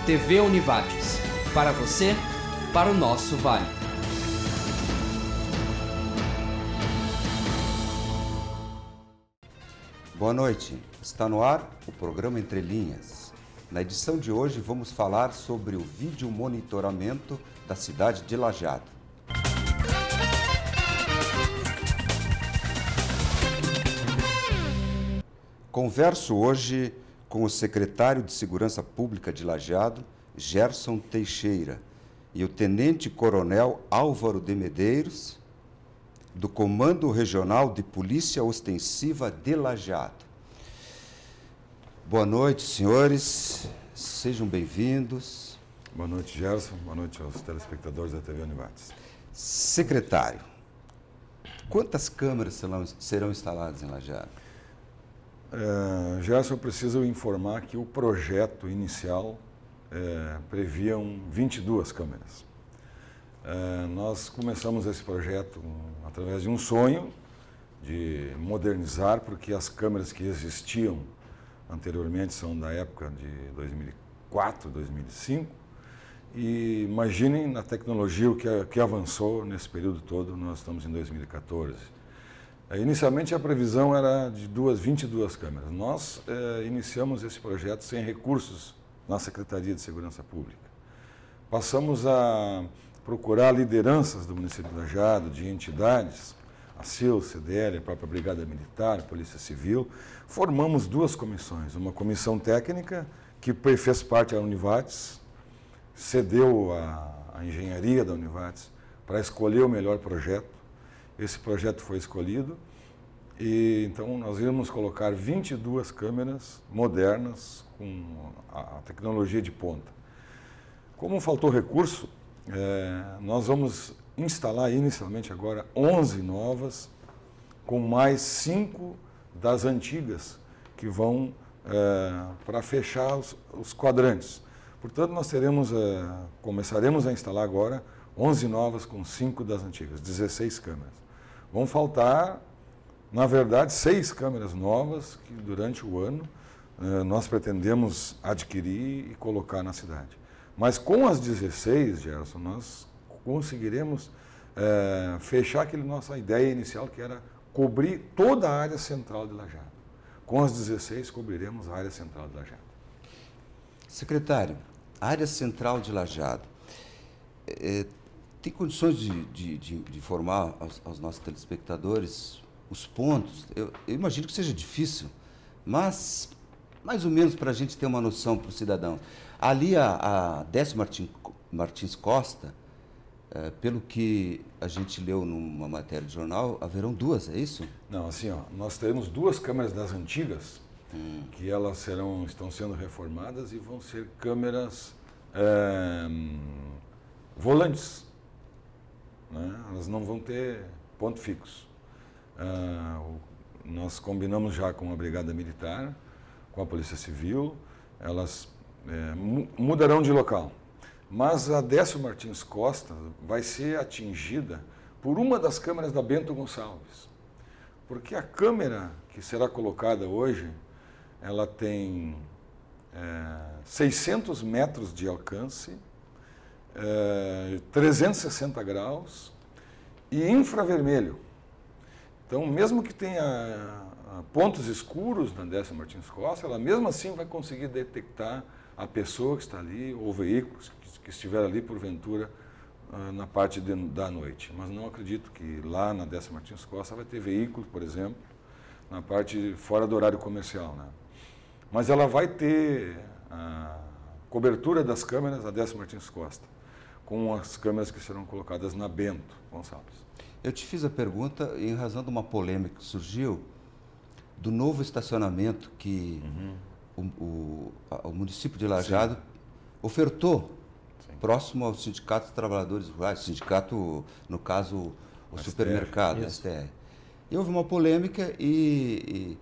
TV Univates. Para você, para o nosso Vale. Boa noite. Está no ar o programa Entre Linhas. Na edição de hoje vamos falar sobre o vídeo monitoramento da cidade de Lajeado. Converso hoje com o secretário de Segurança Pública de Lajeado, Gerson Teixeira, e o tenente-coronel Álvaro de Medeiros, do Comando Regional de Polícia Ostensiva de Lajeado. Boa noite, senhores. Sejam bem-vindos. Boa noite, Gerson. Boa noite aos telespectadores da TV Univates. Secretário, quantas câmeras serão instaladas em Lajeado? Gerson, eu preciso informar que o projeto inicial previa 22 câmeras. Nós começamos esse projeto através de um sonho de modernizar, porque as câmeras que existiam anteriormente são da época de 2004, 2005, e imaginem na tecnologia o que avançou nesse período todo. Nós estamos em 2014. Inicialmente a previsão era de 22 câmeras. Nós iniciamos esse projeto sem recursos na Secretaria de Segurança Pública. Passamos a procurar lideranças do município de Lajeado, de entidades, a CIL, CDL, a própria Brigada Militar, a Polícia Civil. Formamos duas comissões, uma comissão técnica que fez parte da Univates, cedeu a engenharia da Univates para escolher o melhor projeto. Esse projeto foi escolhido e então nós íamos colocar 22 câmeras modernas com a tecnologia de ponta. Como faltou recurso, nós vamos instalar inicialmente agora 11 novas, com mais 5 das antigas que vão para fechar os quadrantes. Portanto, nós começaremos a instalar agora 11 novas com 5 das antigas, 16 câmeras. Vão faltar, na verdade, 6 câmeras novas que durante o ano nós pretendemos adquirir e colocar na cidade. Mas com as 16, Gerson, nós conseguiremos fechar aquela nossa ideia inicial, que era cobrir toda a área central de Lajeado. Com as 16, cobriremos a área central de Lajeado. Secretário, a área central de Lajeado tem condições de informar aos nossos telespectadores os pontos? Eu imagino que seja difícil, mas mais ou menos para a gente ter uma noção para o cidadão. Ali a Décio Martins Costa, pelo que a gente leu numa matéria de jornal, haverão duas, é isso? Não, assim, nós teremos 2 câmeras das antigas, que elas estão sendo reformadas e vão ser câmeras volantes. Elas não vão ter ponto fixo. Nós combinamos já com a Brigada Militar, com a Polícia Civil, elas mudarão de local. Mas a Décio Martins Costa vai ser atingida por uma das câmeras da Bento Gonçalves. Porque a câmera que será colocada hoje, ela tem 600 metros de alcance, 360 graus e infravermelho. Então, mesmo que tenha pontos escuros na Décio Martins Costa, ela mesmo assim vai conseguir detectar a pessoa que está ali ou veículos que estiver ali porventura na parte da noite. Mas não acredito que lá na Décio Martins Costa vai ter veículo, por exemplo, na parte fora do horário comercial, né? Mas ela vai ter a cobertura das câmeras da Décio Martins Costa, com as câmeras que serão colocadas na Bento Gonçalves. Eu te fiz a pergunta em razão de uma polêmica que surgiu do novo estacionamento que o município de Lajeado ofertou próximo ao Sindicato dos Trabalhadores Rurais, sindicato, no caso, o supermercado, STR. E houve uma polêmica e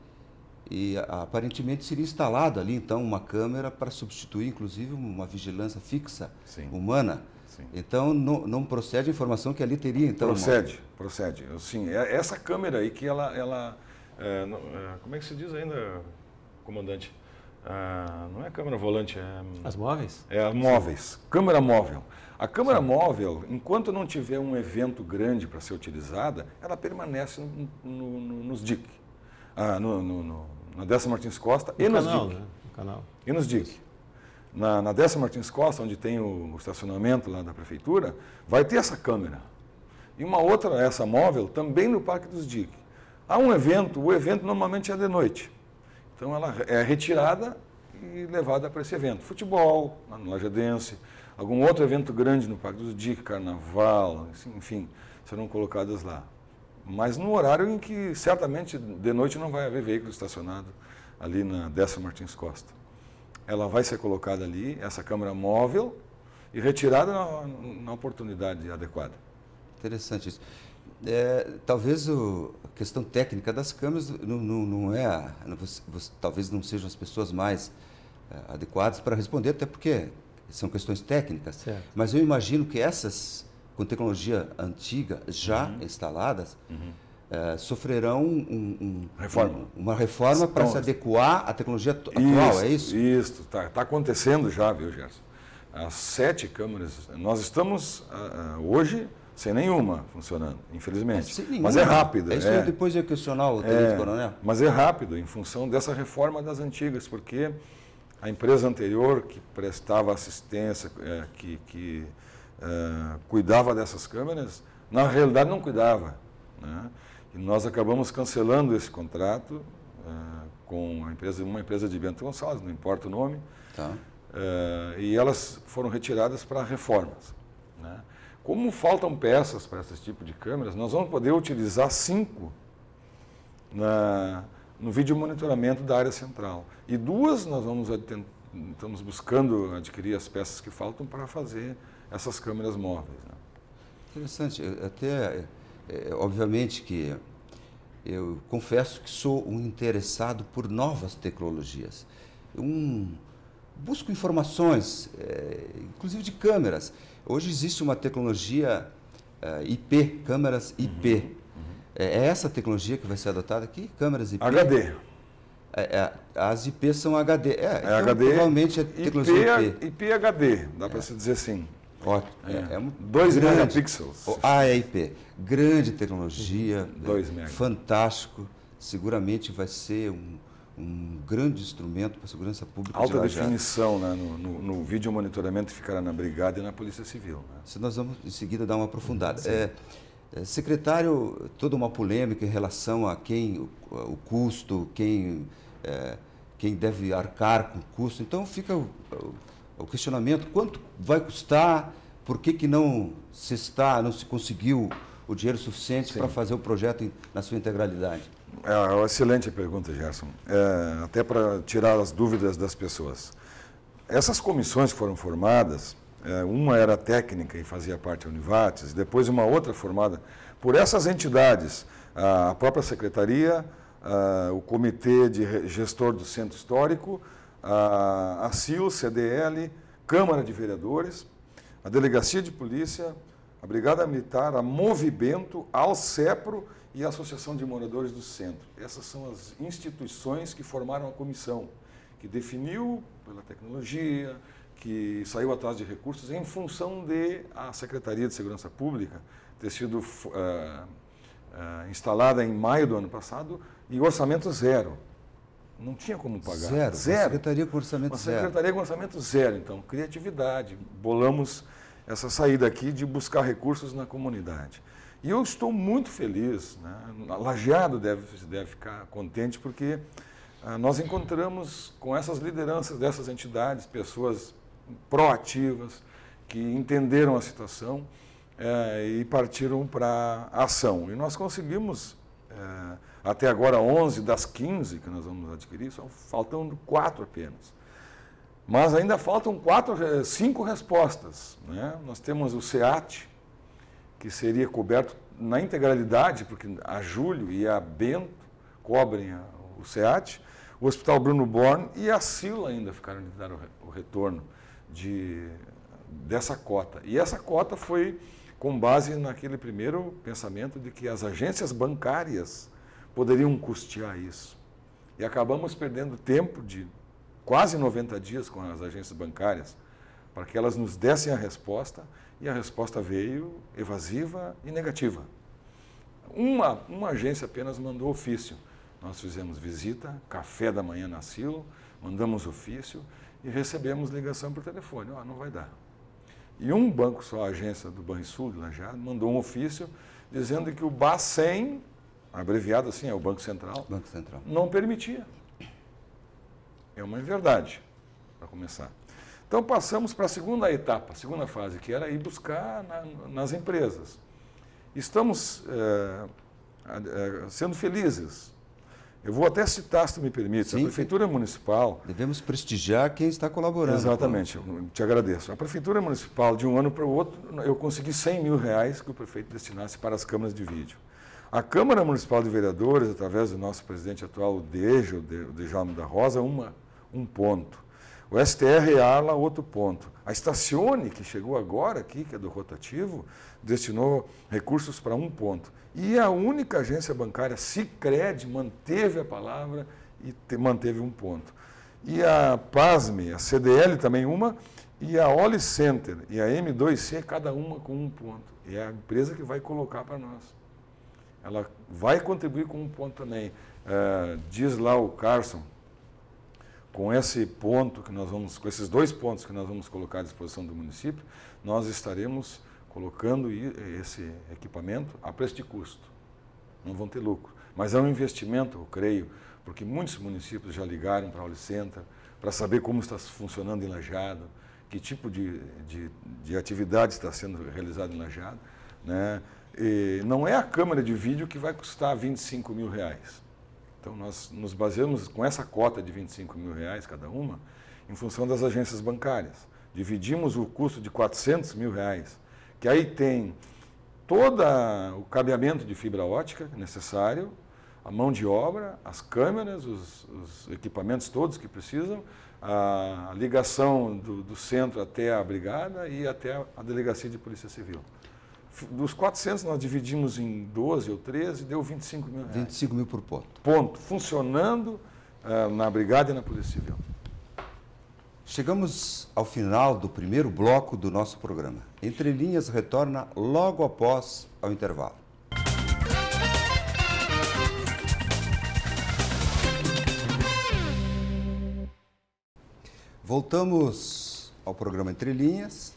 aparentemente seria instalado ali, então, uma câmera para substituir, inclusive, uma vigilância fixa humana. Sim. Então, não procede a informação que ali teria, então... Procede. Sim, essa câmera aí que ela como é que se diz ainda, comandante? Não é câmera volante, As móveis? é móveis, câmera móvel. A câmera móvel, enquanto não tiver um evento grande para ser utilizada, ela permanece nos DIC, na Décio Martins Costa e nos DIC. Né? No canal. E nos DIC. Na Décio Martins Costa, onde tem o estacionamento lá da prefeitura, vai ter essa câmera. E uma outra, essa móvel, também no Parque dos DIC. Há um evento, o evento normalmente é de noite. Então ela é retirada e levada para esse evento. Futebol, lá no Lajadense, algum outro evento grande no Parque dos DIC, carnaval, enfim, serão colocadas lá. Mas no horário em que certamente de noite não vai haver veículo estacionado ali na Décio Martins Costa. Ela vai ser colocada ali, essa câmera móvel, e retirada na oportunidade adequada. Interessante isso. Talvez a questão técnica das câmeras não é, talvez não sejam as pessoas mais adequadas para responder, até porque são questões técnicas. Certo. Mas eu imagino que essas, com tecnologia antiga já instaladas, sofrerão uma reforma para se adequar à tecnologia atual, é isso? Isso, está acontecendo já, viu, Gerson? As 7 câmeras, nós estamos hoje sem nenhuma funcionando, infelizmente. Mas é rápido. Isso eu depois ia questionar o Tenente Coronel. Mas é rápido, em função dessa reforma das antigas, porque a empresa anterior que prestava assistência, que cuidava dessas câmeras, na realidade não cuidava, né? E nós acabamos cancelando esse contrato com uma empresa de Bento Gonçalves, não importa o nome, Tá. E elas foram retiradas para reformas, né? Como faltam peças para esse tipo de câmeras, nós vamos poder utilizar 5 no vídeo monitoramento da área central. E 2 nós estamos buscando adquirir as peças que faltam para fazer essas câmeras móveis, né? Interessante. Até, obviamente que eu confesso que sou um interessado por novas tecnologias. Busco informações, inclusive de câmeras. Hoje existe uma tecnologia IP, câmeras IP. É essa tecnologia que vai ser adotada aqui? Câmeras IP? HD. As IP são HD. Então, HD. Provavelmente é tecnologia IP. IP HD, dá para se dizer assim. Ótimo. 2 megapixels. É IP. Grande tecnologia. 2 mega. Fantástico. Seguramente vai ser um grande instrumento para a segurança pública. Alta definição, né, no vídeo monitoramento que ficará na Brigada e na Polícia Civil, né? Se nós vamos em seguida dar uma aprofundada. Secretário, toda uma polêmica em relação a o custo, quem deve arcar com o custo. Então fica o questionamento: quanto vai custar? Por que não se conseguiu o dinheiro suficiente para fazer o projeto na sua integralidade? É uma excelente pergunta, Gerson. Até para tirar as dúvidas das pessoas. Essas comissões que foram formadas, uma era técnica e fazia parte da Univates, depois uma outra formada por essas entidades, a própria Secretaria, o Comitê de Gestor do Centro Histórico, a CIL, CDL, Câmara de Vereadores, a Delegacia de Polícia, a Brigada Militar, a Movimento, a Alcepro e a Associação de Moradores do Centro. Essas são as instituições que formaram a comissão, que definiu pela tecnologia, que saiu atrás de recursos em função de a Secretaria de Segurança Pública ter sido instalada em maio do ano passado e orçamento zero. Não tinha como pagar. Zero. Secretaria com orçamento zero. Secretaria com orçamento zero. Então, criatividade. Bolamos essa saída aqui de buscar recursos na comunidade. E eu estou muito feliz, né? Lajeado deve ficar contente, porque nós encontramos com essas lideranças dessas entidades, pessoas proativas, que entenderam a situação e partiram para a ação. E nós conseguimos, até agora, 11 das 15 que nós vamos adquirir, só faltam 4 apenas. Mas ainda faltam 5 respostas, né? Nós temos o SEAT, que seria coberto na integralidade, porque a Júlio e a Bento cobrem o SEAT, o Hospital Bruno Born e a CIL ainda ficaram de dar o retorno dessa cota. E essa cota foi com base naquele primeiro pensamento de que as agências bancárias poderiam custear isso. E acabamos perdendo tempo de quase 90 dias com as agências bancárias para que elas nos dessem a resposta, e a resposta veio evasiva e negativa. Uma agência apenas mandou ofício. Nós fizemos visita, café da manhã na Silo, mandamos ofício e recebemos ligação por telefone. Não vai dar. E um banco só, a agência do Banrisul de Lajeado, mandou um ofício dizendo que o Bacen, abreviado assim, é o Banco Central, não permitia. É uma verdade, para começar. Então passamos para a segunda etapa, a segunda fase, que era ir buscar nas empresas. Estamos sendo felizes. Eu vou até citar, se tu me permite, Sim, a Prefeitura Municipal... Devemos prestigiar quem está colaborando. Exatamente, eu te agradeço. A Prefeitura Municipal, de um ano para o outro, eu consegui R$100 mil que o prefeito destinasse para as câmaras de vídeo. A Câmara Municipal de Vereadores, através do nosso presidente atual, o Djalma da Rosa, um ponto. O STR Arla, outro ponto. A Estacione, que chegou agora aqui, que é do rotativo, destinou recursos para 1 ponto. E a única agência bancária, Sicredi, manteve a palavra e manteve 1 ponto. E a PASME, a CDL também uma, e a Oli Center e a M2C, cada uma com 1 ponto. E é a empresa que vai colocar para nós. Ela vai contribuir com 1 ponto também. Diz lá o Carson, com esse ponto que nós vamos, com esses 2 pontos que nós vamos colocar à disposição do município, nós estaremos colocando esse equipamento a preço de custo. Não vão ter lucro. Mas é um investimento, eu creio, porque muitos municípios já ligaram para a Olicenter para saber como está funcionando em Lajeado, que tipo de atividade está sendo realizada em Lajeado, né? E não é a câmera de vídeo que vai custar R$25 mil. Então, nós nos baseamos com essa cota de R$25 mil cada uma, em função das agências bancárias. Dividimos o custo de R$400 mil, que aí tem todo o cabeamento de fibra ótica necessário, a mão de obra, as câmeras, os equipamentos todos que precisam, a ligação do centro até a brigada e até a delegacia de polícia civil. Dos 400 nós dividimos em 12 ou 13 e deu R$25 mil. 25 mil por ponto. Ponto. Funcionando na brigada e na polícia civil. Chegamos ao final do primeiro bloco do nosso programa. Entre Linhas retorna logo após ao intervalo. Voltamos ao programa Entre Linhas,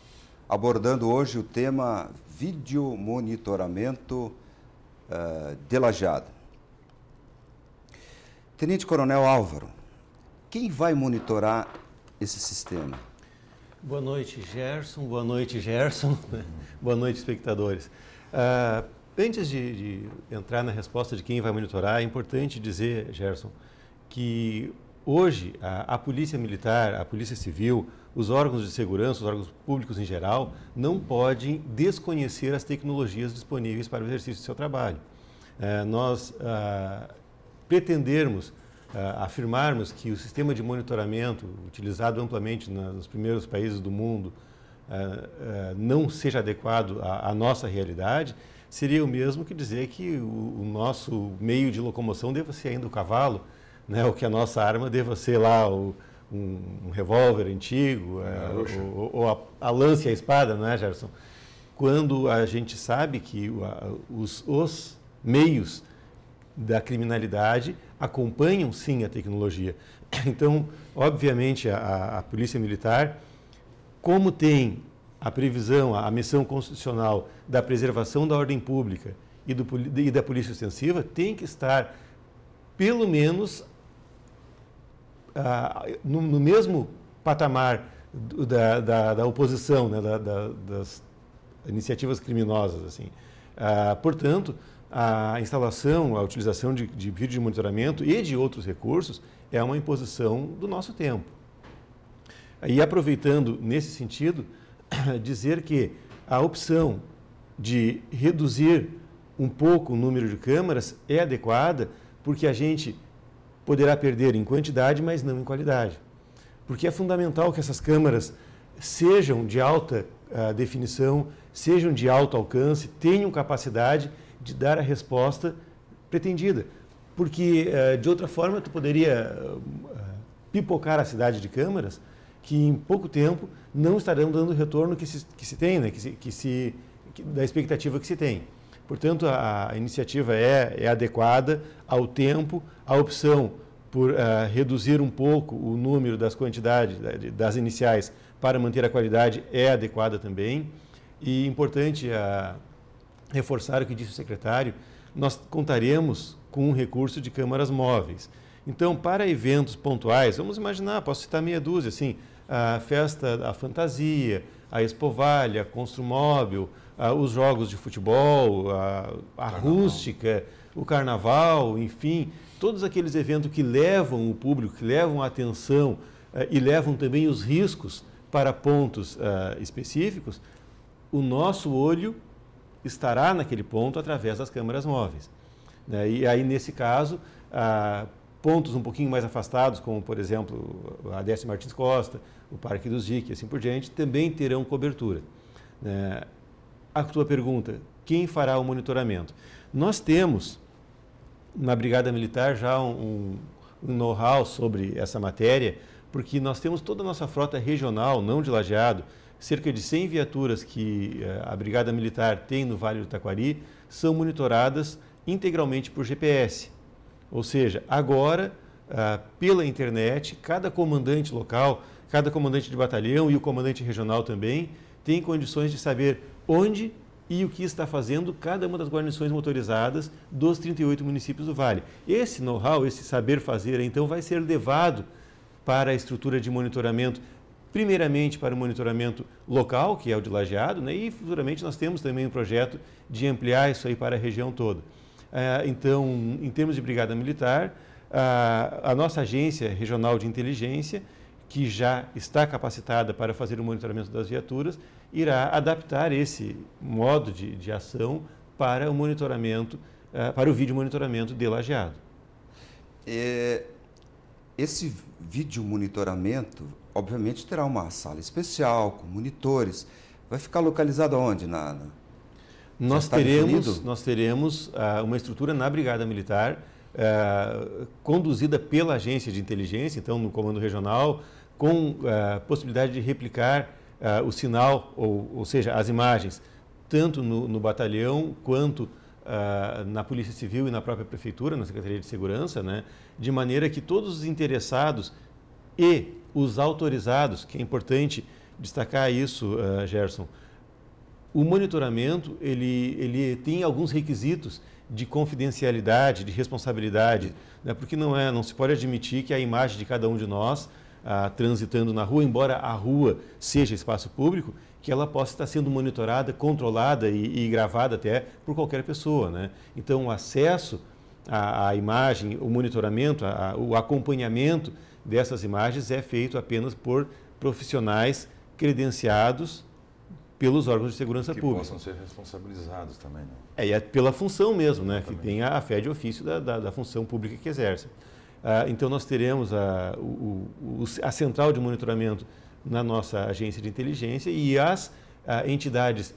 abordando hoje o tema vídeo monitoramento de Lajeado. Tenente Coronel Álvaro, quem vai monitorar esse sistema? Boa noite, Gerson. Boa noite, Gerson. Boa noite, espectadores. Antes de entrar na resposta de quem vai monitorar, é importante dizer, Gerson, que hoje a Polícia Militar, a Polícia Civil, os órgãos de segurança, os órgãos públicos em geral, não podem desconhecer as tecnologias disponíveis para o exercício do seu trabalho. Nós pretendermos afirmarmos que o sistema de monitoramento utilizado amplamente nos primeiros países do mundo não seja adequado à nossa realidade, seria o mesmo que dizer que o nosso meio de locomoção deva ser ainda o cavalo, né, ou que a nossa arma deva ser lá um revólver antigo, ou a lança e a espada, não é, Gerson? Quando a gente sabe que os meios da criminalidade acompanham, sim, a tecnologia. Então, obviamente, a Polícia Militar, como tem a previsão, a missão constitucional da preservação da ordem pública e da Polícia Ostensiva, tem que estar, pelo menos, no mesmo patamar da oposição, né, das iniciativas criminosas, assim. Portanto, a instalação, a utilização de vídeo de monitoramento e de outros recursos é uma imposição do nosso tempo. E aproveitando nesse sentido, dizer que a opção de reduzir um pouco o número de câmaras é adequada, porque a gente poderá perder em quantidade, mas não em qualidade. Porque é fundamental que essas câmaras sejam de alta definição, sejam de alto alcance, tenham capacidade de dar a resposta pretendida. Porque, de outra forma, tu poderia pipocar a cidade de câmaras que em pouco tempo não estarão dando o retorno que se tem, né? Da expectativa que se tem. Portanto, a iniciativa é adequada ao tempo, a opção por reduzir um pouco o número das quantidades das iniciais para manter a qualidade é adequada também. E importante reforçar o que disse o secretário, nós contaremos com um recurso de câmaras móveis. Então, para eventos pontuais, vamos imaginar, posso citar meia dúzia, assim, a festa da fantasia, a Expovalha, a Construmóvel, os jogos de futebol, a rústica, o carnaval, enfim, todos aqueles eventos que levam o público, que levam a atenção e levam também os riscos para pontos específicos, o nosso olho estará naquele ponto através das câmaras móveis. Né? E aí, nesse caso, pontos um pouquinho mais afastados, como, por exemplo, a Décio Martins Costa, o Parque dos Jic e assim por diante, também terão cobertura. A tua pergunta, quem fará o monitoramento? Nós temos, na Brigada Militar, já um know-how sobre essa matéria, porque nós temos toda a nossa frota regional, não de Lajeado, cerca de 100 viaturas que a Brigada Militar tem no Vale do Taquari, são monitoradas integralmente por GPS. Ou seja, agora, pela internet, cada comandante local, cada comandante de batalhão e o comandante regional também, tem condições de saber onde e o que está fazendo cada uma das guarnições motorizadas dos 38 municípios do Vale. Esse know-how, esse saber fazer, então, vai ser levado para a estrutura de monitoramento, primeiramente para o monitoramento local, que é o de Lajeado, né? E futuramente nós temos também um projeto de ampliar isso aí para a região toda. Então, em termos de Brigada Militar, a nossa agência regional de inteligência, que já está capacitada para fazer o monitoramento das viaturas, irá adaptar esse modo de ação para o monitoramento, para o vídeo monitoramento de Lajeado. Esse vídeo monitoramento, obviamente, terá uma sala especial, com monitores. Vai ficar localizado onde? Nós teremos uma estrutura na Brigada Militar, conduzida pela agência de inteligência, então no Comando Regional, com possibilidade de replicar o sinal, ou seja, as imagens, tanto no batalhão quanto na Polícia Civil e na própria Prefeitura, na Secretaria de Segurança, né, de maneira que todos os interessados e os autorizados, que é importante destacar isso, Gerson, o monitoramento ele tem alguns requisitos de confidencialidade, de responsabilidade, né, porque não se pode admitir que a imagem de cada um de nós transitando na rua, embora a rua seja espaço público, que ela possa estar sendo monitorada, controlada e gravada até por qualquer pessoa, né? Então, o acesso à imagem, o monitoramento, o acompanhamento dessas imagens é feito apenas por profissionais credenciados pelos órgãos de segurança pública. Que possam ser responsabilizados também, né? É pela função mesmo, né? Que tem a fé de ofício da função pública que exerce. Então, nós teremos a central de monitoramento na nossa agência de inteligência e as entidades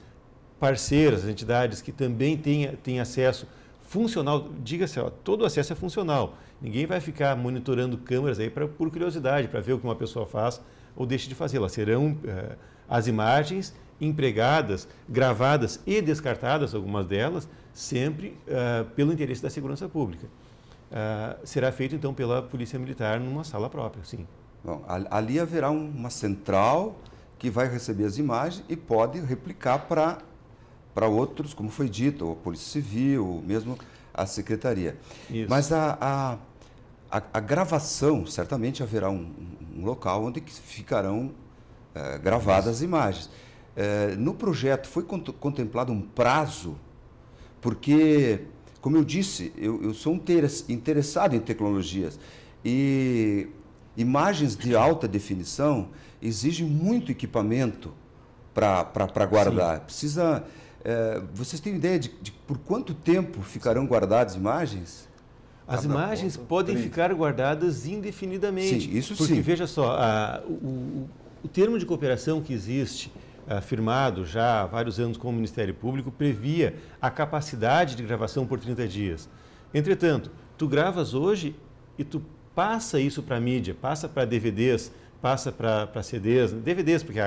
parceiras, as entidades que também têm acesso funcional, diga-se, todo o acesso é funcional. Ninguém vai ficar monitorando câmeras aí por curiosidade, para ver o que uma pessoa faz ou deixa de fazer. Elas serão as imagens empregadas, gravadas e descartadas, algumas delas, sempre pelo interesse da segurança pública. Será feito, então, pela Polícia Militar numa sala própria, sim. Bom, ali haverá uma central que vai receber as imagens e pode replicar para outros, como foi dito, a Polícia Civil, mesmo a Secretaria. Isso. Mas a gravação, certamente haverá um local onde ficarão gravadas as imagens. No projeto foi contemplado um prazo, porque, como eu disse, eu sou interessado em tecnologias e imagens de alta definição exigem muito equipamento para guardar. Sim. Vocês têm ideia de por quanto tempo ficarão guardadas imagens? As imagens podem ficar guardadas indefinidamente. Sim, isso porque, sim. Veja só, o termo de cooperação que existe, firmado já há vários anos com o Ministério Público, previa a capacidade de gravação por 30 dias. Entretanto, tu gravas hoje e tu passa isso para a mídia, passa para DVDs, passa para CDs, DVDs, porque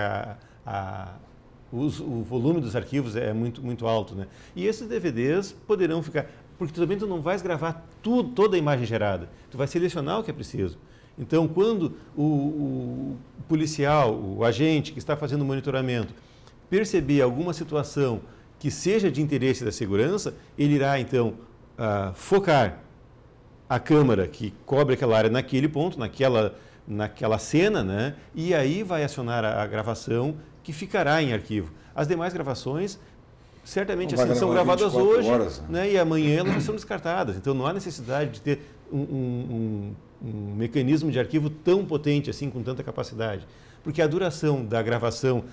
o volume dos arquivos é muito alto, né? E esses DVDs poderão ficar, porque também tu não vais gravar toda a imagem gerada, tu vai selecionar o que é preciso. Então, quando o policial, o agente que está fazendo o monitoramento, perceber alguma situação que seja de interesse da segurança, ele irá, então, focar a câmera que cobre aquela área naquele ponto, naquela cena, né? E aí vai acionar a gravação que ficará em arquivo. As demais gravações, certamente assim, são gravadas hoje, horas, né? E amanhã elas já são descartadas. Então, não há necessidade de ter um mecanismo de arquivo tão potente assim, com tanta capacidade. Porque a duração da gravação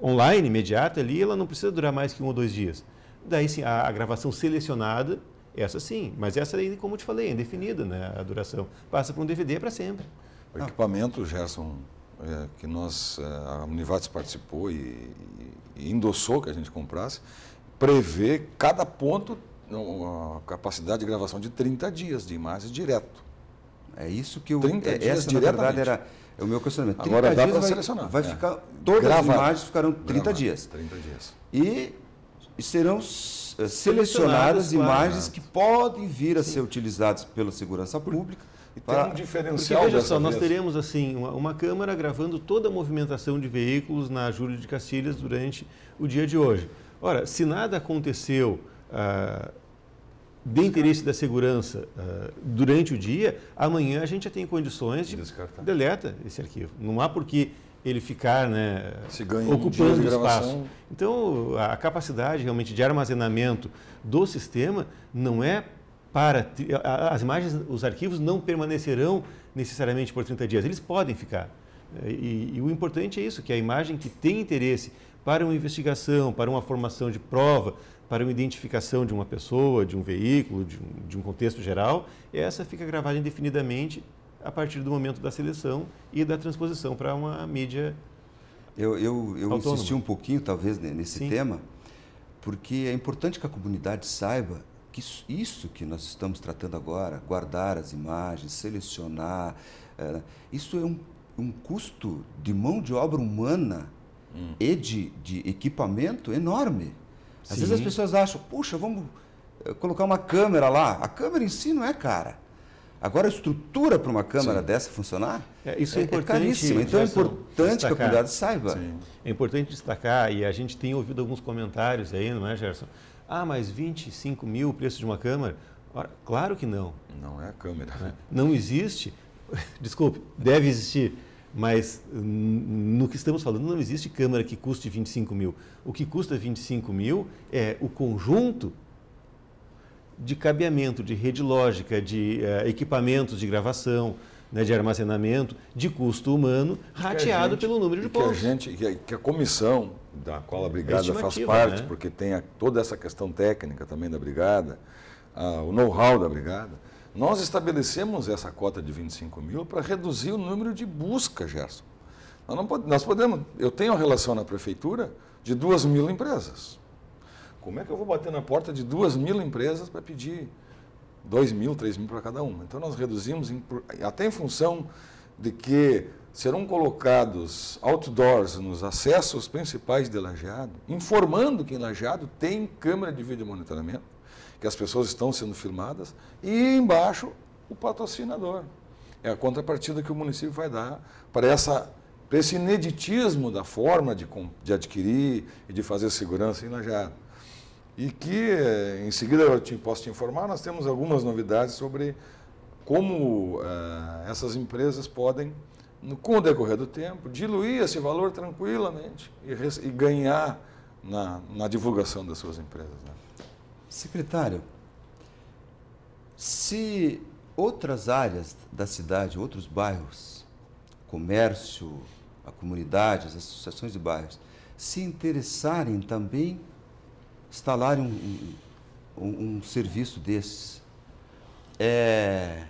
online, imediata, ali, ela não precisa durar mais que 1 ou 2 dias. Daí, sim, a gravação selecionada, essa sim, mas essa aí, como eu te falei, é indefinida, né, a duração. Passa para um DVD para sempre. O equipamento, Gerson, que a Univates participou e endossou que a gente comprasse, prevê cada ponto a capacidade de gravação de 30 dias de imagens direto. É isso que essa, na verdade, era o meu questionamento. Agora dá para selecionar. Vai ficar, todas as imagens ficarão 30 dias. 30 dias. E serão selecionadas imagens que podem vir a ser utilizadas pela segurança pública. E tem um diferencial. Porque, veja só, nós teremos assim uma câmera gravando toda a movimentação de veículos na Júlio de Castilhas durante o dia de hoje. Ora, se nada aconteceu de interesse da segurança durante o dia, amanhã a gente já tem condições de deleta esse arquivo. Não há por que ele ficar, né, ocupando espaço. Então, a capacidade realmente de armazenamento do sistema não é para... As imagens, os arquivos não permanecerão necessariamente por 30 dias, eles podem ficar. E o importante é isso, que a imagem que tem interesse para uma investigação, para uma formação de prova, para uma identificação de uma pessoa, de um veículo, de um contexto geral, essa fica gravada indefinidamente a partir do momento da seleção e da transposição para uma mídia Eu insisti um pouquinho, talvez, nesse tema, porque é importante que a comunidade saiba que isso que nós estamos tratando agora, guardar as imagens, selecionar, isso é um custo de mão de obra humana e de equipamento enorme. Às vezes as pessoas acham, puxa, vamos colocar uma câmera lá. A câmera em si não é cara. Agora, a estrutura para uma câmera dessa funcionar isso é importante, caríssima. Então, é importante que a comunidade saiba. Sim. É importante destacar, e a gente tem ouvido alguns comentários aí, não é, Gerson? Mas 25 mil o preço de uma câmera? Ora, claro que não. Não é a câmera. Né? Não existe, desculpe, deve existir, mas no que estamos falando não existe câmera que custe 25 mil. O que custa 25 mil é o conjunto de cabeamento, de rede lógica, de equipamentos de gravação, né, de armazenamento, de custo humano, rateado pelo número de pontos. Que a comissão da qual a Brigada faz parte, né? Porque tem toda essa questão técnica também da Brigada, o know-how da Brigada, nós estabelecemos essa cota de 25 mil para reduzir o número de busca, Gerson. Nós podemos, eu tenho a relação na Prefeitura de 2.000 empresas. Como é que eu vou bater na porta de 2.000 empresas para pedir 2.000, 3.000 para cada uma? Então, nós reduzimos, até em função de que serão colocados outdoors nos acessos principais de Lajeado, informando que em Lajeado tem câmera de vídeo monitoramento, que as pessoas estão sendo filmadas, e embaixo o patrocinador. É a contrapartida que o município vai dar para esse ineditismo da forma de adquirir e de fazer segurança em Lajeado. E que, em seguida, eu posso te informar, nós temos algumas novidades sobre como essas empresas podem, com o decorrer do tempo, diluir esse valor tranquilamente e ganhar na divulgação das suas empresas. Né? Secretário, se outras áreas da cidade, outros bairros, comércio, a comunidade, as associações de bairros, se interessarem também instalarem um serviço desses. É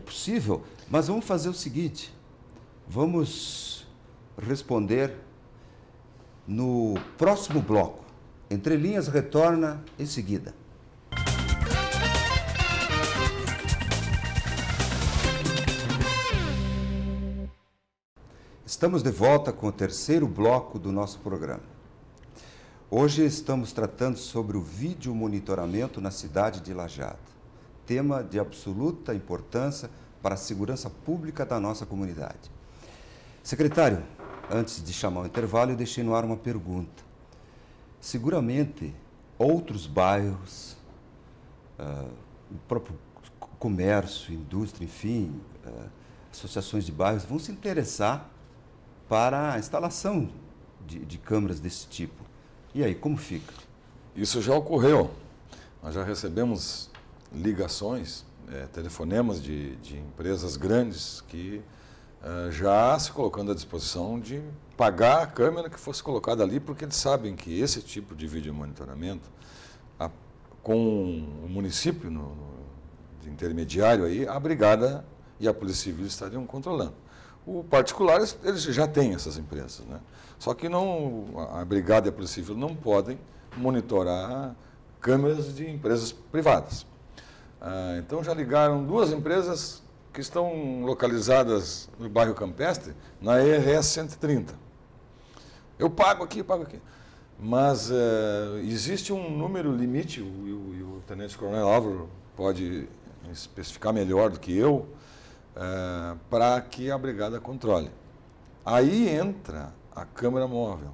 possível, mas vamos fazer o seguinte, vamos responder no próximo bloco. Entre Linhas retorna em seguida. Estamos de volta com o terceiro bloco do nosso programa. Hoje estamos tratando sobre o vídeo monitoramento na cidade de Lajeado, tema de absoluta importância para a segurança pública da nossa comunidade. Secretário, antes de chamar o intervalo, eu deixei no ar uma pergunta. Seguramente, outros bairros, o próprio comércio, indústria, enfim, associações de bairros vão se interessar para a instalação de câmeras desse tipo. E aí, como fica? Isso já ocorreu. Nós já recebemos ligações, telefonemas de empresas grandes que já se colocando à disposição de pagar a câmera que fosse colocada ali, porque eles sabem que esse tipo de vídeo monitoramento, com o município de intermediário aí, a brigada e a Polícia Civil estariam controlando. O particular, eles já têm essas empresas, né? Só que a brigada e a Polícia Civil não podem monitorar câmeras de empresas privadas. Então já ligaram duas empresas que estão localizadas no bairro Campestre, na ERS 130. Eu pago aqui. Mas existe um número limite, e o Tenente Coronel Álvaro pode especificar melhor do que eu, para que a brigada controle. Aí entra a câmera móvel,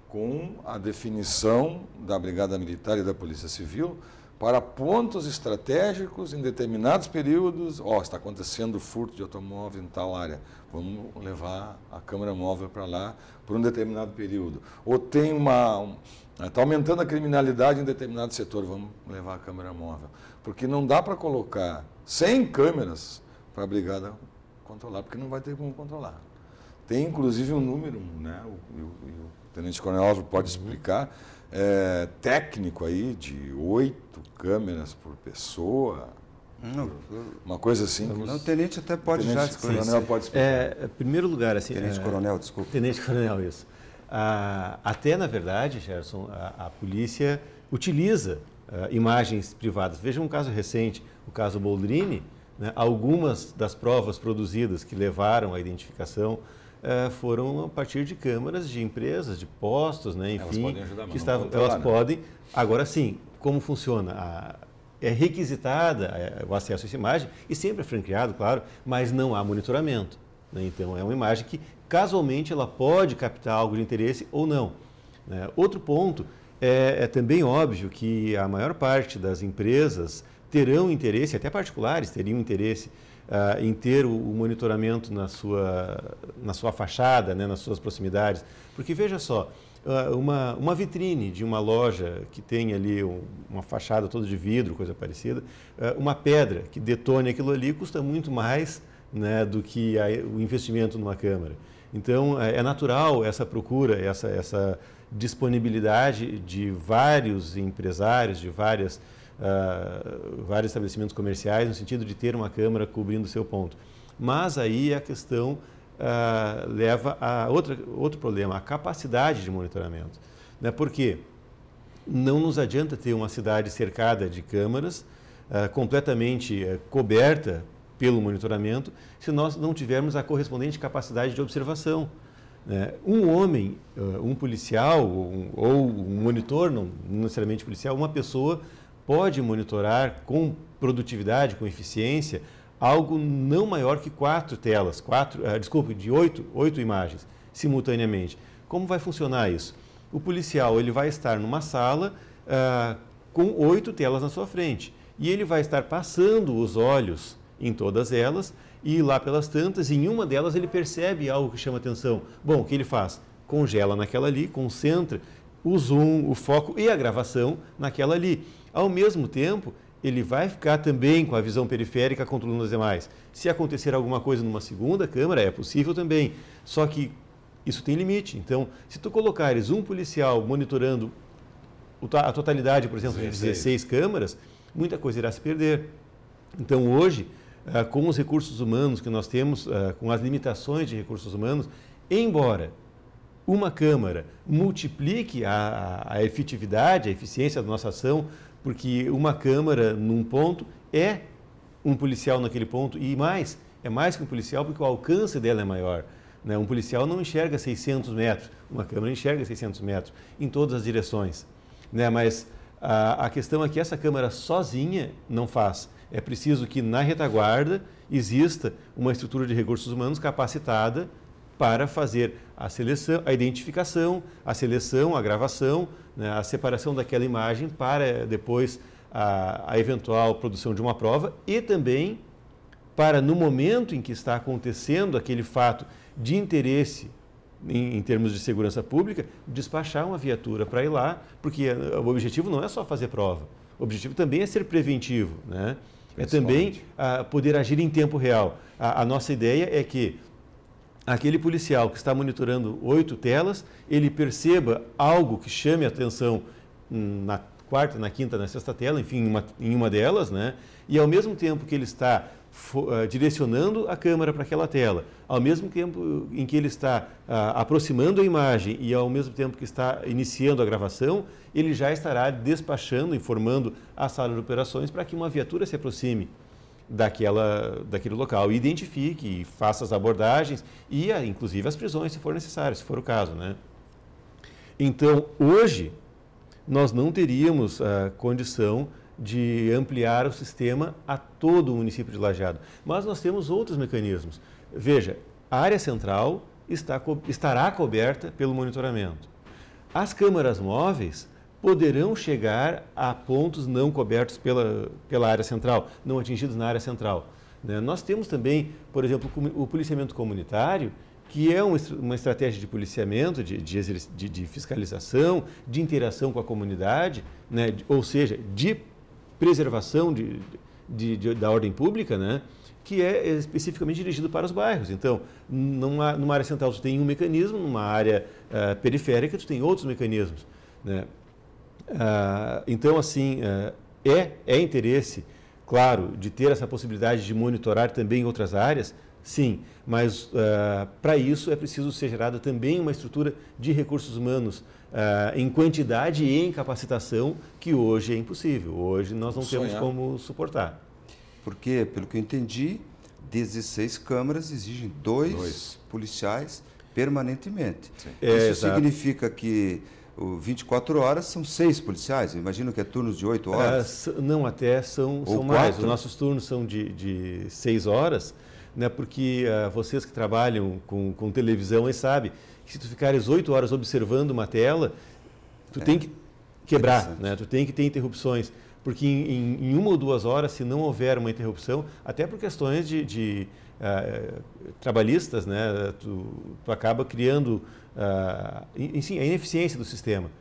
com a definição da Brigada Militar e da Polícia Civil para pontos estratégicos em determinados períodos. Está acontecendo furto de automóvel em tal área, vamos levar a câmera móvel para lá por um determinado período. Ou tem está aumentando a criminalidade em determinado setor, vamos levar a câmera móvel. Porque não dá para colocar 100 câmeras para a brigada controlar, porque não vai ter como controlar. Tem inclusive um número, né? O Tenente Coronel Álvaro pode explicar, técnico aí de 8 câmeras por pessoa, uma coisa assim. O Tenente até pode já esclarecer. Coronel pode explicar. Em primeiro lugar, assim... Tenente Coronel, desculpa. Tenente Coronel, isso. Até, na verdade, Gerson, a polícia utiliza imagens privadas. Veja um caso recente, o caso Boldrini, né? Algumas das provas produzidas que levaram à identificação foram a partir de câmeras de empresas, de postos, né? Enfim, elas podem ajudar, mas elas podem. Agora sim, como funciona? É requisitada o acesso a essa imagem e sempre é franqueado, claro, mas não há monitoramento, né? Então é uma imagem que casualmente ela pode captar algo de interesse ou não, né? Outro ponto é também óbvio que a maior parte das empresas terão interesse, até particulares teriam interesse em ter o monitoramento na sua fachada, né, nas suas proximidades. Porque veja só, uma vitrine de uma loja que tem ali uma fachada toda de vidro, coisa parecida, uma pedra que detone aquilo ali custa muito mais, né, do que o investimento numa câmera. Então, é natural essa procura, essa disponibilidade de vários empresários, de vários estabelecimentos comerciais, no sentido de ter uma câmera cobrindo o seu ponto. Mas aí a questão leva a outro problema, a capacidade de monitoramento, né? Porque não nos adianta ter uma cidade cercada de câmeras, completamente coberta pelo monitoramento, se nós não tivermos a correspondente capacidade de observação. Um homem, um policial ou um monitor, não necessariamente policial, uma pessoa pode monitorar com produtividade, com eficiência, algo não maior que 4 telas, de 8 imagens simultaneamente. Como vai funcionar isso? O policial ele vai estar numa sala com 8 telas na sua frente e ele vai estar passando os olhos em todas elas e lá pelas tantas, em uma delas ele percebe algo que chama atenção. Bom, o que ele faz? Congela naquela ali, concentra o zoom, o foco e a gravação naquela ali. Ao mesmo tempo, ele vai ficar também com a visão periférica controlando as demais. Se acontecer alguma coisa numa segunda câmera, é possível também. Só que isso tem limite. Então, se tu colocares um policial monitorando a totalidade, por exemplo, de 16 câmeras, muita coisa irá se perder. Então, hoje, com os recursos humanos que nós temos, com as limitações de recursos humanos, embora uma câmara multiplique a efetividade, a eficiência da nossa ação, porque uma câmara num ponto é um policial naquele ponto e é mais que um policial porque o alcance dela é maior. né? Um policial não enxerga 600 metros, uma câmera enxerga 600 metros em todas as direções, né? Mas a questão é que essa câmera sozinha não faz. É preciso que na retaguarda exista uma estrutura de recursos humanos capacitada para fazer a seleção, a identificação, a seleção, a gravação, né, a separação daquela imagem para depois a eventual produção de uma prova e também para, no momento em que está acontecendo aquele fato de interesse em termos de segurança pública, despachar uma viatura para ir lá, porque o objetivo não é só fazer prova, o objetivo também é ser preventivo, né? É também poder agir em tempo real. A nossa ideia é que aquele policial que está monitorando 8 telas, ele perceba algo que chame a atenção na quarta, na quinta, na sexta tela, enfim, em uma delas, né? E ao mesmo tempo que ele está direcionando a câmera para aquela tela, ao mesmo tempo em que ele está aproximando a imagem e ao mesmo tempo que está iniciando a gravação, ele já estará despachando, informando a sala de operações para que uma viatura se aproxime daquele local, identifique, faça as abordagens e, inclusive, as prisões, se for necessário, se for o caso, né? Então, hoje, nós não teríamos a condição de ampliar o sistema a todo o município de Lajeado. Mas nós temos outros mecanismos. Veja, a área central estará coberta pelo monitoramento. As câmaras móveis poderão chegar a pontos não cobertos pela área central, não atingidos na área central, né? Nós temos também, por exemplo, o policiamento comunitário, que é uma estratégia de policiamento, de fiscalização, de interação com a comunidade, né? Ou seja, de preservação da ordem pública, né? Que é especificamente dirigido para os bairros. Então, numa área central tu tem um mecanismo, numa área periférica tu tem outros mecanismos, né? Então, assim, é interesse, claro, de ter essa possibilidade de monitorar também outras áreas, sim, mas para isso é preciso ser gerada também uma estrutura de recursos humanos em quantidade e em capacitação, que hoje é impossível. Hoje nós não temos como suportar. Porque, pelo que eu entendi, 16 câmaras exigem dois policiais permanentemente. Isso significa que 24 horas são 6 policiais? Eu imagino que é turnos de 8 horas? Não, até são mais. Os nossos turnos são de 6 horas, né, porque vocês que trabalham com televisão aí sabem que se tu ficares 8 horas observando uma tela, tu tem que quebrar, né? Tu tem que ter interrupções, porque em 1 ou 2 horas, se não houver uma interrupção, até por questões trabalhistas, né, tu acaba criando enfim, a ineficiência do sistema.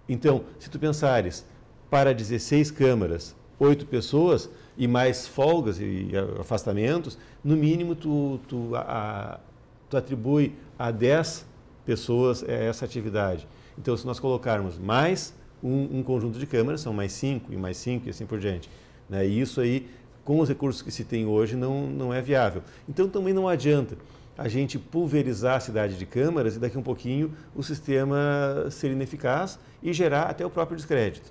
Então, se tu pensares, para 16 câmaras, 8 pessoas e mais folgas e afastamentos, no mínimo tu atribui a 10 pessoas essa atividade. Então, se nós colocarmos mais um conjunto de câmeras, são mais 5 e assim por diante, né? E isso aí, com os recursos que se tem hoje, não é viável. Então, também não adianta a gente pulverizar a cidade de câmaras e daqui a um pouquinho o sistema ser ineficaz e gerar até o próprio descrédito,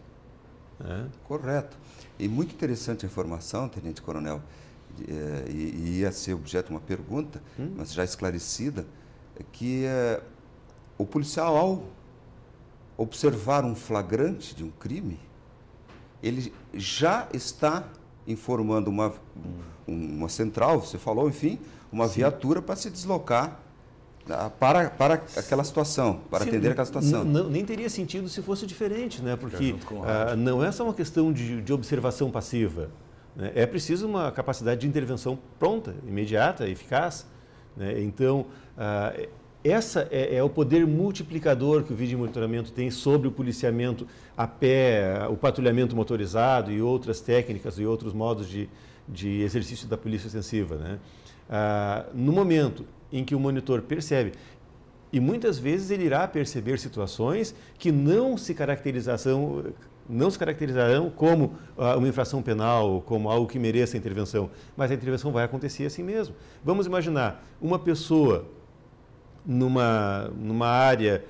né? Correto. E muito interessante a informação, Tenente Coronel, e ia ser objeto de uma pergunta, mas já esclarecida, que o policial, ao observar um flagrante de um crime, ele já está informando uma central, você falou, enfim, uma viatura para se deslocar para aquela situação, para atender aquela situação. Nem teria sentido se fosse diferente, né? Porque não é só uma questão de observação passiva, né? É preciso uma capacidade de intervenção pronta, imediata, eficaz, né? Então, essa é o poder multiplicador que o vídeo monitoramento tem sobre o policiamento a pé, o patrulhamento motorizado e outras técnicas e outros modos de exercício da polícia ostensiva, né? No momento em que o monitor percebe, e muitas vezes ele irá perceber situações que não se caracterizarão como uma infração penal, como algo que mereça intervenção, mas a intervenção vai acontecer assim mesmo. Vamos imaginar uma pessoa numa área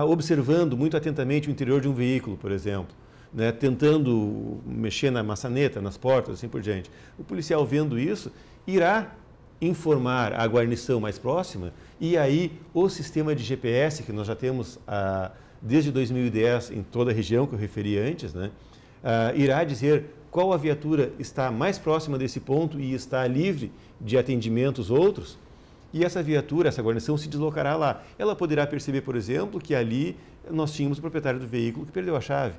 observando muito atentamente o interior de um veículo, por exemplo, né, tentando mexer na maçaneta, nas portas, assim por diante. O policial vendo isso irá informar a guarnição mais próxima, e aí o sistema de GPS, que nós já temos desde 2010 em toda a região que eu referi antes, né, irá dizer qual a viatura está mais próxima desse ponto e está livre de atendimentos outros, e essa viatura, essa guarnição se deslocará lá. Ela poderá perceber, por exemplo, que ali nós tínhamos o proprietário do veículo que perdeu a chave.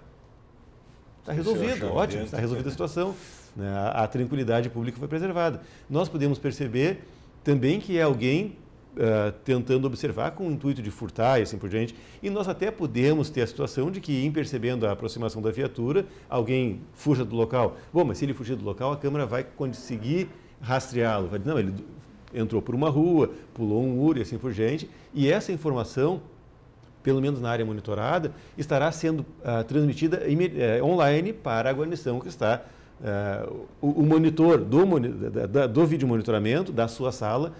Está resolvido, ótimo, está resolvida a situação. Né? A tranquilidade pública foi preservada. Nós podemos perceber também que é alguém tentando observar com o intuito de furtar e assim por diante. E nós até podemos ter a situação de que, em percebendo a aproximação da viatura, alguém fuja do local. Bom, mas se ele fugir do local, a câmera vai conseguir rastreá-lo. Vai dizer, não, ele entrou por uma rua, pulou um muro e assim por diante. E essa informação, pelo menos na área monitorada, estará sendo transmitida online para a guarnição que está... o monitor do vídeo monitoramento da sua sala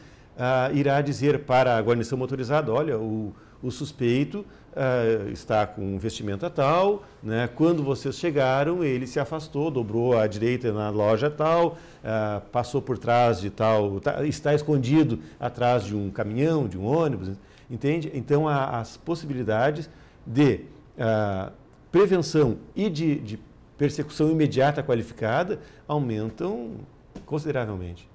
irá dizer para a guarnição motorizada, olha, o suspeito está com vestimenta tal, né? Quando vocês chegaram, ele se afastou, dobrou à direita na loja tal, passou por trás de tal, está escondido atrás de um caminhão, de um ônibus, entende? Então, as possibilidades de prevenção e de persecução imediata qualificada aumentam consideravelmente.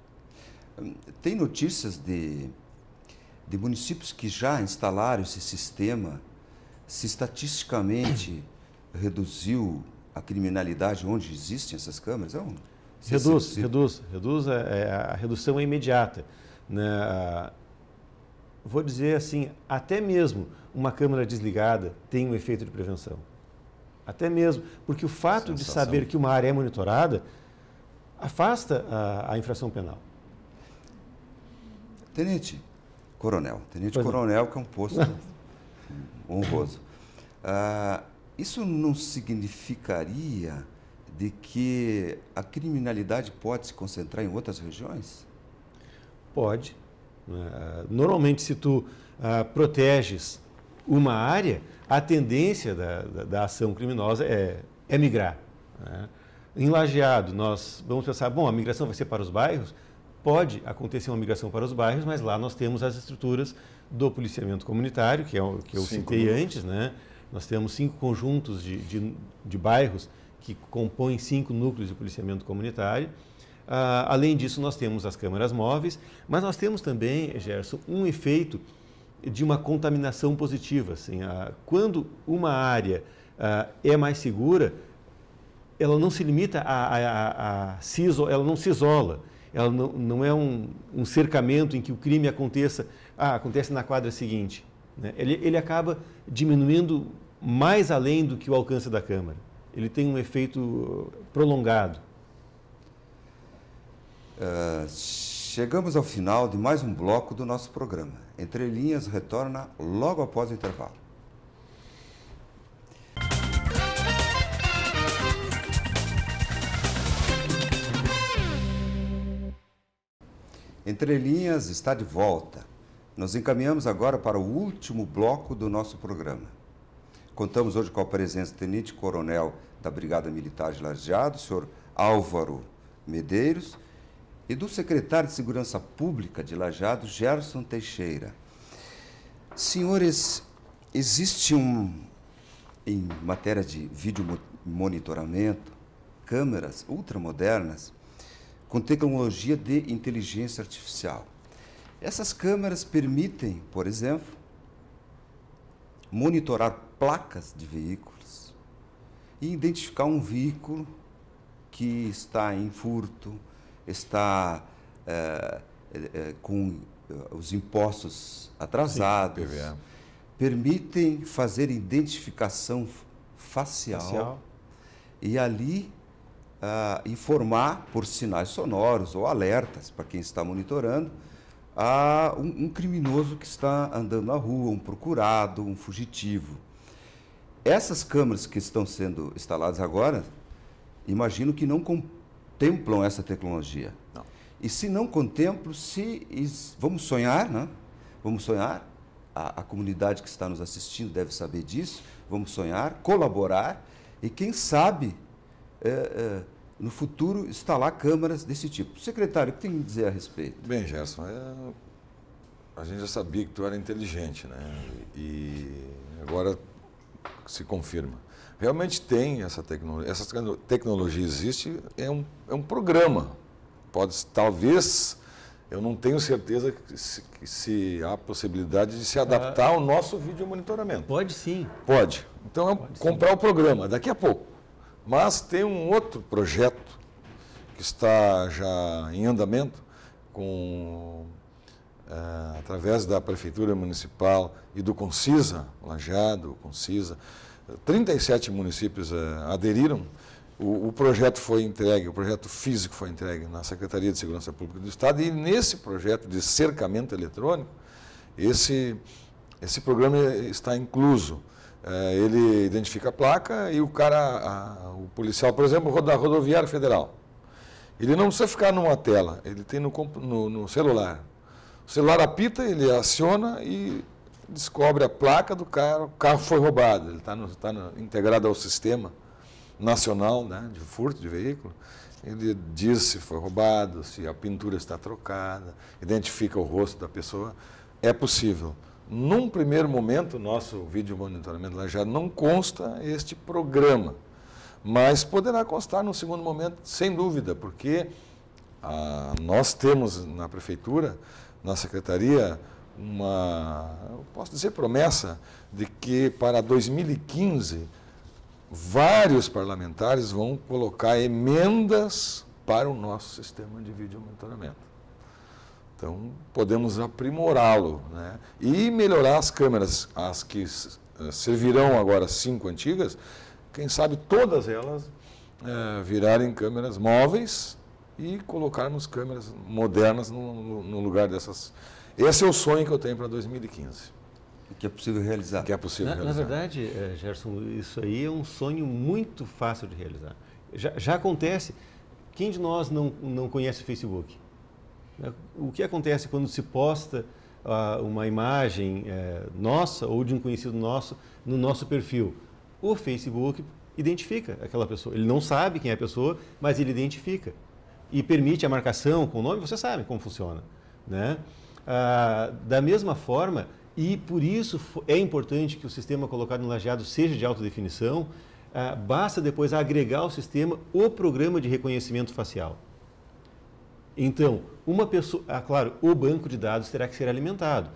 Tem notícias de municípios que já instalaram esse sistema, se estatisticamente reduziu a criminalidade onde existem essas câmeras? Reduz, a redução é imediata. Né? Vou dizer assim, até mesmo uma câmera desligada tem um efeito de prevenção. Até mesmo, porque o fato de saber que uma área é monitorada afasta a infração penal. Tenente Coronel, que é um posto honroso. Isso não significaria de que a criminalidade pode se concentrar em outras regiões? Pode. Normalmente, se tu proteges uma área, a tendência da ação criminosa é migrar. Né? Em Lajeado, nós vamos pensar, bom, a migração vai ser para os bairros? Pode acontecer uma migração para os bairros, mas lá nós temos as estruturas do policiamento comunitário, que é o que eu citei antes, né? Nós temos 5 conjuntos de bairros que compõem 5 núcleos de policiamento comunitário. Além disso, nós temos as câmeras móveis, mas nós temos também, Gerson, um efeito de uma contaminação positiva. Assim, quando uma área é mais segura, ela não se limita ela não se isola. Ela não é um cercamento em que o crime acontece na quadra seguinte. Né? Ele acaba diminuindo mais além do que o alcance da câmara. Ele tem um efeito prolongado. Chegamos ao final de mais um bloco do nosso programa. Entre Linhas retorna logo após o intervalo. Entre Linhas está de volta. Nos encaminhamos agora para o último bloco do nosso programa. Contamos hoje com a presença do Tenente Coronel da Brigada Militar de Lajeado, senhor Álvaro Medeiros, e do secretário de Segurança Pública de Lajeado, Gerson Teixeira. Senhores, existe em matéria de vídeo monitoramento, câmeras ultramodernas com tecnologia de inteligência artificial. Essas câmeras permitem, por exemplo, monitorar placas de veículos e identificar um veículo que está em furto, está com os impostos atrasados. Sim, permitem fazer identificação facial. E ali informar por sinais sonoros ou alertas para quem está monitorando um criminoso que está andando na rua, um procurado, um fugitivo. Essas câmeras que estão sendo instaladas agora, imagino que não contemplam essa tecnologia. Não. E se não contemplam, vamos sonhar, né? Vamos sonhar, a comunidade que está nos assistindo deve saber disso, vamos sonhar, colaborar e quem sabe no futuro, instalar câmeras desse tipo. Secretário, o que tem que dizer a respeito? Bem, Gerson, a gente já sabia que tu era inteligente, né? E agora se confirma. Realmente tem essa tecnologia. Essa tecnologia existe, é um programa. Talvez, eu não tenho certeza que se há possibilidade de se adaptar ao nosso vídeo monitoramento. Pode sim. Pode. Então, comprar o programa daqui a pouco. Mas tem um outro projeto que está já em andamento, através da Prefeitura Municipal e do Concisa, Lajeado, Concisa, 37 municípios aderiram. O projeto foi entregue, o projeto físico foi entregue na Secretaria de Segurança Pública do Estado, e nesse projeto de cercamento eletrônico, esse programa está incluso. Ele identifica a placa e o policial, por exemplo, da Rodoviária Federal, ele não precisa ficar numa tela, ele tem no celular. O celular apita, ele aciona e descobre a placa do carro, o carro foi roubado, ele está integrado ao sistema nacional, né, de furto de veículo. Ele diz se foi roubado, se a pintura está trocada, identifica o rosto da pessoa. É possível. Num primeiro momento, nosso vídeo monitoramento lá já não consta este programa, mas poderá constar no segundo momento, sem dúvida, porque nós temos na Prefeitura, na Secretaria, eu posso dizer, promessa de que para 2015 vários parlamentares vão colocar emendas para o nosso sistema de vídeo monitoramento. Então, podemos aprimorá-lo, né? E melhorar as câmeras, as que servirão agora 5 antigas, quem sabe todas elas virarem câmeras móveis e colocarmos câmeras modernas no lugar dessas. Esse é o sonho que eu tenho para 2015. Que é possível realizar. Que é possível realizar. Na verdade, Gerson, isso aí é um sonho muito fácil de realizar. Já acontece. Quem de nós não conhece o Facebook? O que acontece quando se posta uma imagem nossa ou de um conhecido nosso no nosso perfil? O Facebook identifica aquela pessoa. Ele não sabe quem é a pessoa, mas ele identifica. E permite a marcação com o nome, você sabe como funciona, né? Da mesma forma, e por isso é importante que o sistema colocado no lajeado seja de alta definição, basta depois agregar ao sistema o programa de reconhecimento facial. Então, uma pessoa, claro, o banco de dados terá que ser alimentado.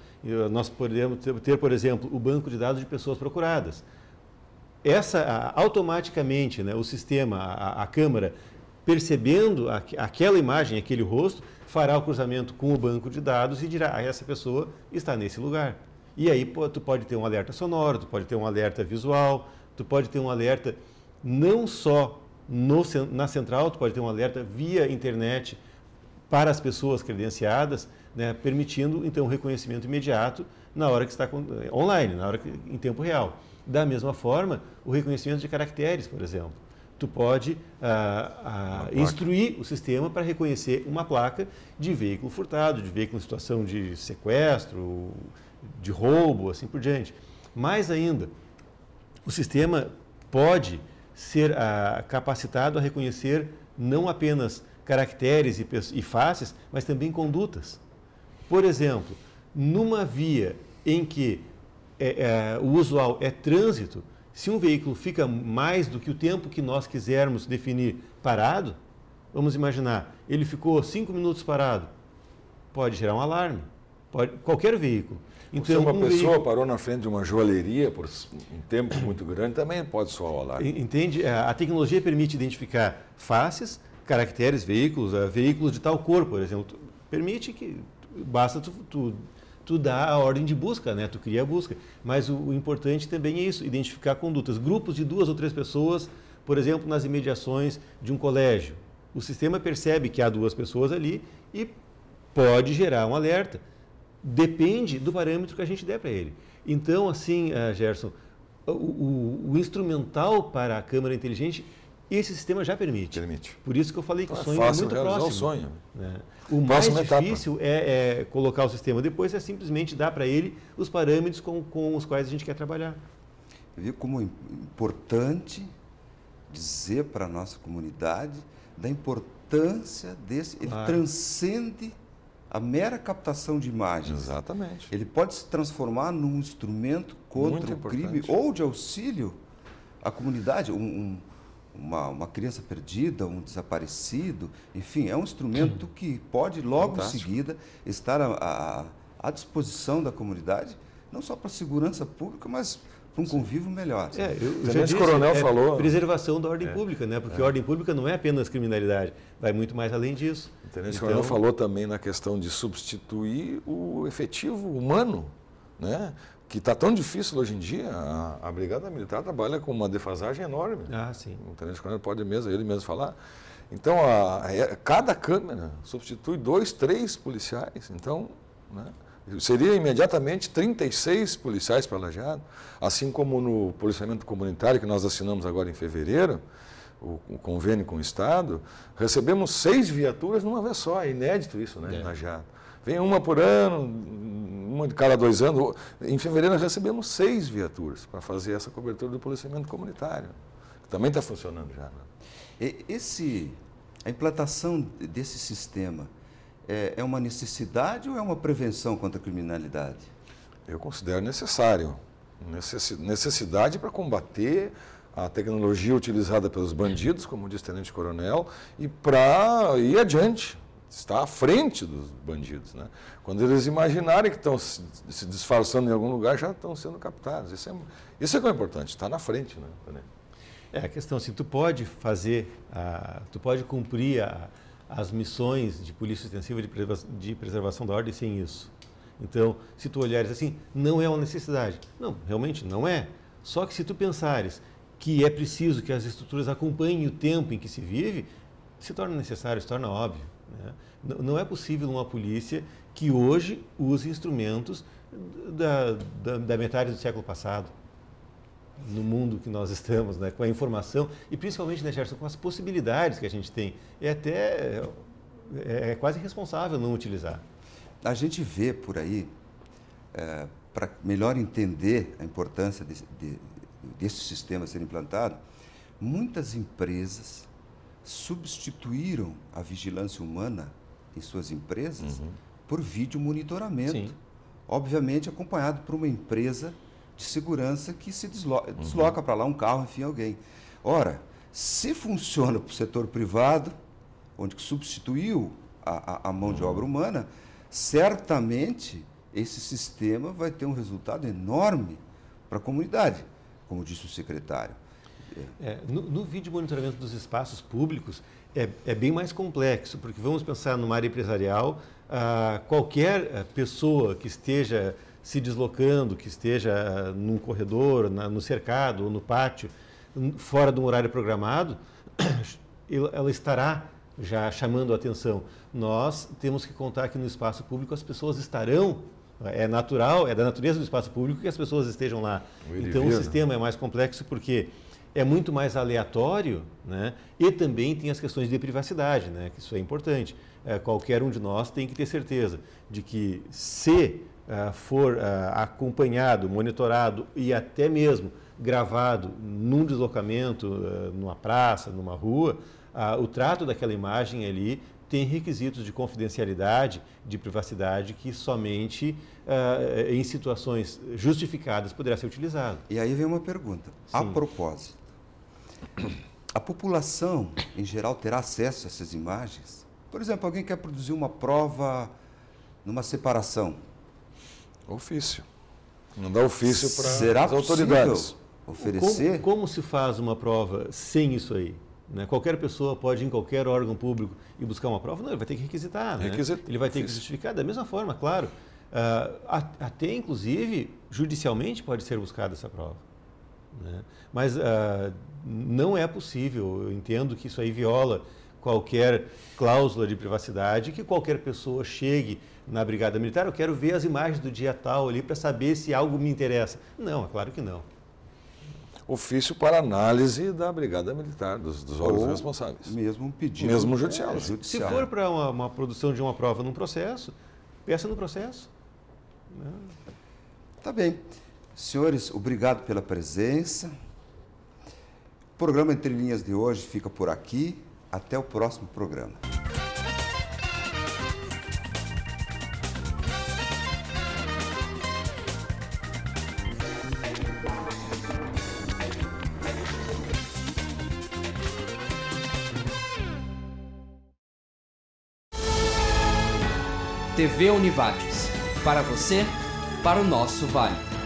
Nós podemos ter, por exemplo, o banco de dados de pessoas procuradas. Automaticamente, né, o sistema, a câmera, percebendo aquela imagem, aquele rosto, fará o cruzamento com o banco de dados e dirá, essa pessoa está nesse lugar. E aí tu pode ter um alerta sonoro, tu pode ter um alerta visual, tu pode ter um alerta não só na central, tu pode ter um alerta via internet para as pessoas credenciadas, né, permitindo então o reconhecimento imediato na hora que está online, em tempo real. Da mesma forma, o reconhecimento de caracteres, por exemplo. Tu pode instruir o sistema para reconhecer uma placa de veículo furtado, de veículo em situação de sequestro, de roubo, assim por diante. Mais ainda, o sistema pode ser capacitado a reconhecer não apenas caracteres e faces, mas também condutas. Por exemplo, numa via em que o usual é trânsito, se um veículo fica mais do que o tempo que nós quisermos definir parado, vamos imaginar, ele ficou 5 minutos parado, pode gerar um alarme, qualquer veículo. Então, se uma pessoa parou na frente de uma joalheria por um tempo muito grande, também pode soar o alarme. Entende? A tecnologia permite identificar faces, caracteres, veículos de tal cor, por exemplo. Permite que, basta tu dá a ordem de busca, né? Tu cria a busca. Mas o importante também é isso, identificar condutas. Grupos de 2 ou 3 pessoas, por exemplo, nas imediações de um colégio. O sistema percebe que há 2 pessoas ali e pode gerar um alerta. Depende do parâmetro que a gente der para ele. Então, assim, Gerson, o instrumental para a câmera inteligente, esse sistema já permite. Por isso que eu falei que o sonho é muito próximo. O sonho. Né? O mais difícil é colocar o sistema. Depois é simplesmente dar para ele os parâmetros com os quais a gente quer trabalhar. Eu vi como importante dizer para a nossa comunidade da importância desse. Ele transcende a mera captação de imagens. Exatamente. Ele pode se transformar num instrumento contra o crime ou de auxílio à comunidade. Uma criança perdida, um desaparecido, enfim, é um instrumento que pode logo em seguida estar à disposição da comunidade, não só para a segurança pública, mas para um convívio melhor. O Tenente-Coronel falou preservação da ordem pública, né? Porque a ordem pública não é apenas criminalidade, vai muito mais além disso. O Tenente-Coronel falou também na questão de substituir o efetivo humano, né? Que está tão difícil hoje em dia. A Brigada Militar trabalha com uma defasagem enorme. Sim. O Tenente-Coronel pode ele mesmo falar. Então, cada câmera substitui 2, 3 policiais. Então, né? Seria imediatamente 36 policiais para Lajeado, assim como no policiamento comunitário que nós assinamos agora em fevereiro, o convênio com o Estado, recebemos 6 viaturas numa vez só, é inédito isso, né, em Lajeado. Vem uma por ano, uma de cada 2 anos. Em fevereiro nós recebemos 6 viaturas para fazer essa cobertura do policiamento comunitário, que também está funcionando já. Né? A implantação desse sistema é uma necessidade ou é uma prevenção contra a criminalidade? Eu considero necessário. Necessidade para combater a tecnologia utilizada pelos bandidos, como diz o Tenente-Coronel, e para ir adiante, estar à frente dos bandidos. Né? Quando eles imaginarem que estão se disfarçando em algum lugar, já estão sendo captados. Isso é que é importante, estar na frente. Né? A questão assim, tu pode cumprir as missões de polícia ostensiva de preservação da ordem sem isso. Então, se tu olhares assim, não é uma necessidade. Não, realmente não é. Só que se tu pensares que é preciso que as estruturas acompanhem o tempo em que se vive, se torna necessário, se torna óbvio. Né? Não é possível uma polícia que hoje use instrumentos da metade do século passado. No mundo que nós estamos, né, com a informação e principalmente, né, Gerson, com as possibilidades que a gente tem. É quase irresponsável não utilizar. A gente vê por aí, para melhor entender a importância desse sistema ser implantado, muitas empresas substituíram a vigilância humana em suas empresas por vídeo monitoramento. Sim. Obviamente acompanhado por uma empresa de segurança que se desloca para lá um carro, enfim, alguém. Ora, se funciona para o setor privado, onde substituiu a mão de obra humana, certamente esse sistema vai ter um resultado enorme para a comunidade, como disse o secretário. No vídeo monitoramento dos espaços públicos é bem mais complexo, porque vamos pensar numa área empresarial, qualquer pessoa que esteja se deslocando, que esteja num corredor, no cercado ou no pátio, fora de um horário programado, ela estará já chamando a atenção. Nós temos que contar que no espaço público as pessoas estarão, é natural, é da natureza do espaço público que as pessoas estejam lá. Então o sistema é mais complexo porque é muito mais aleatório, né? E também tem as questões de privacidade, né? Que isso é importante. Qualquer um de nós tem que ter certeza de que se for acompanhado, monitorado e até mesmo gravado num deslocamento, numa praça, numa rua, o trato daquela imagem ali tem requisitos de confidencialidade, de privacidade que somente em situações justificadas poderá ser utilizado. E aí vem uma pergunta. Sim. A propósito, a população em geral terá acesso a essas imagens? Por exemplo, alguém quer produzir uma prova numa separação. Ofício. Mandar ofício para as autoridades. Oferecer? Como se faz uma prova sem isso aí? Né? Qualquer pessoa pode ir em qualquer órgão público e buscar uma prova? Não, ele vai ter que requisitar. Né? Ele vai ter que justificar. Da mesma forma, claro. Até, inclusive, judicialmente pode ser buscada essa prova. Né? Mas não é possível. Eu entendo que isso aí viola qualquer cláusula de privacidade, que qualquer pessoa chegue na Brigada Militar, eu quero ver as imagens do dia tal ali para saber se algo me interessa. Não, é claro que não. Ofício para análise da Brigada Militar, dos órgãos responsáveis. Mesmo um pedido. Mesmo judicial. Se for para uma produção de uma prova num processo, peça no processo. Tá bem. Senhores, obrigado pela presença. O programa Entre Linhas de hoje fica por aqui. Até o próximo programa. TV Univates. Para você, para o nosso Vale.